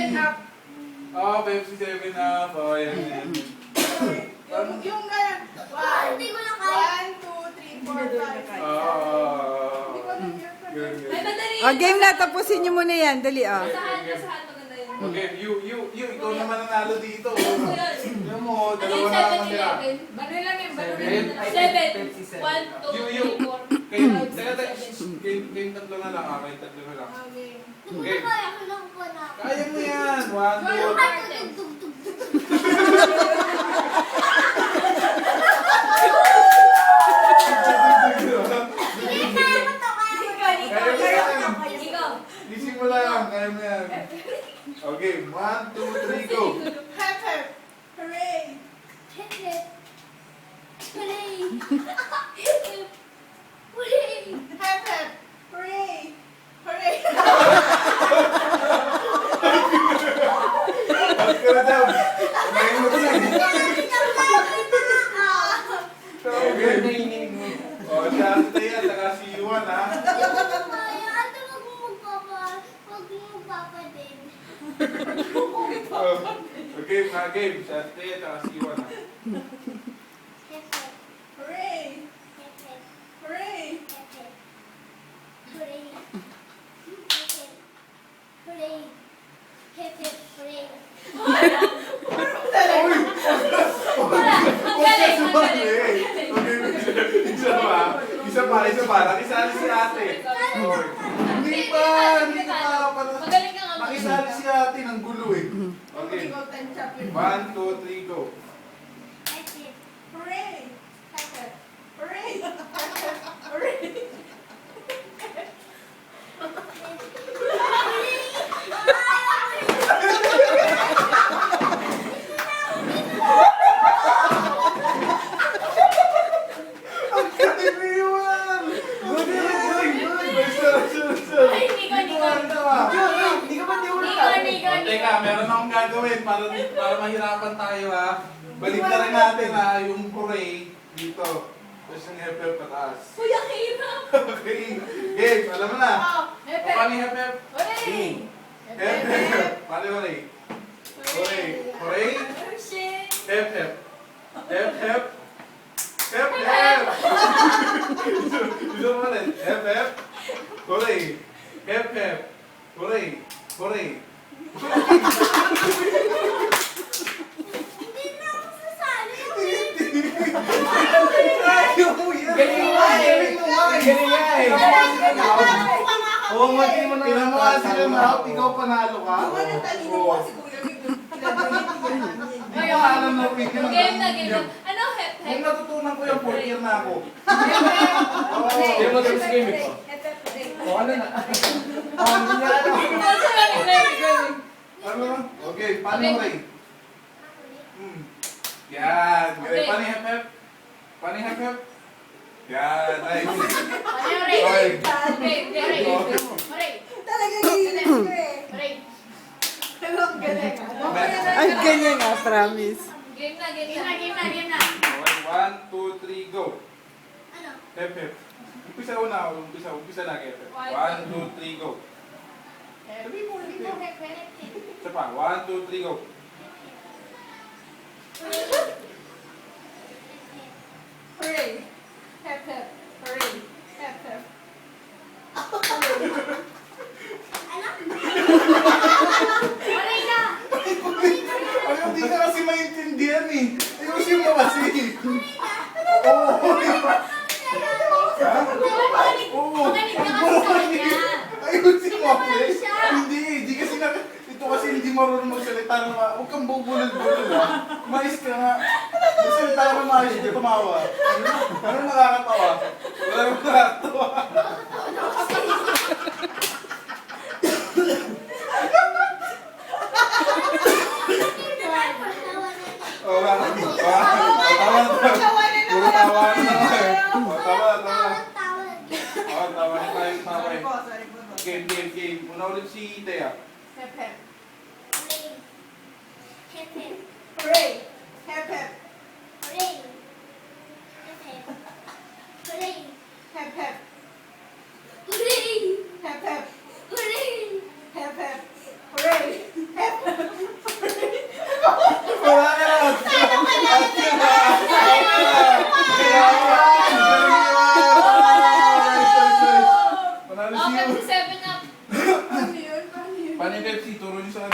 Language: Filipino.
7 Up. Oh, Pepsi 7 Up. Oh, yan. Yung ganyan. Hindi ko na kaya. 1, 2, 3, 4, 5, 6, 7. Hindi ko na Good, good. Ay, madali. O, game na. Tapusin niyo muna yan. Dali, o. Saan maganda yun? Okay, ikaw naman nanalo dito. Ano Yan mo, Ano yung dalawa na naman nila. 7-11? Baro lang yun, baro Seven. lang. 7, 1, 2, 3, 4. Kayong tatlo na lang, kayong tatlo na lang. Okay. Kung kaya ko lang po na. Kaya mo yan. 1, 2, Sige, kaya ko to. Kaya ko to. Ikaw. Isip mo lang, kaya mo yan. Okay, 1, 2, 3, go. Hep, hep. Hooray. Hip, hip. Hooray. Hip, hip. Hooray. Hep, hep. Hooray. Hooray. Ba't ka na daw? Kumain mo na. Okay. O, siya ate yan, saka si Yuan, ha? Okay, mga game. Siya ate yan, saka si Yuan, ha? Hooray. Hooray. Ang galing, ang galing. Isa pa. Nakisali si ate. Hindi pa. Magaling ka nga. Nakisali si ate ng gulo eh. Okay. Ikaw, 10 champion. 1, 2, 3, go. Hooray. Hooray. Hooray. Ang galing ni Yuan! Good! Ay, hindi ko. Hindi ka ba Nico. Teka, meron akong gagawin para mahirapan tayo, ha? Balik na rin natin, ha? Yung hooray dito. Tapos yung hep-hep pataas. Uy, ang hirap. Okay. Game, alam mo na. Oh, hep, hep. Paano yung hep-hep? Hooray. Hep-hep. Paano yung hooray? Hooray. Hooray. Oh, shit. Hep-hep. Hep-hep. Hep-hep. Gusto mo ulit. Hep-hep. Hooray. Hep-hep. Hooray. Hooray. Ayaw mo yan. Oo, mati mo na. Tingnan mo nga sila na, ikaw panalo ka. Yung ano talino mo si Kuya Vic, Hindi ko alam na pigil. Game na. Ano, hep, Kung hep? natutunan ko yung 4 year na ako. Hindi mo tapos game ito. O, ano na? Ano na? Ano? Okay, paano yung Ray? Yan. Okay. Paano yung hep-hep? Paano yung hep-hep? Yan. Nice. Hooray. Okay. Okay, hooray. Talaga gigiling ko eh. Hooray. Pero ang galing. Ay, ganyan nga, promise. Game na. Okay, 1, 2, 3, go. Hep-hep. Umpisa lang hep-hep. 1, 2, 3, go. Sabi mo, hep-hep. Isa pa. 1, 2, 3, go. Hooray. Hep, hep. Hooray. Hep, hep. Hooray na. Ay, hindi ka kasi maintindihan eh. Ayusin mo kasi. Oo. Ha? Oo. Magaling ka kasi sa kanya. Ayusin mo kasi. Hindi kasi ito kasi hindi marunong magsalita na huwag kang bubulol-bulol ha. Mais ka nga. Magsalita ka na maayos, hindi tumawa. Ano nakakatawa? Wala nang nakakatawa. Oo nga. Tawa na. Puro tawa na. Tawa. Oo, tawa na tayo. Sorry po. Game. Una ulit si Thea. Hep, hep. Hooray. Hep, hep. Hooray!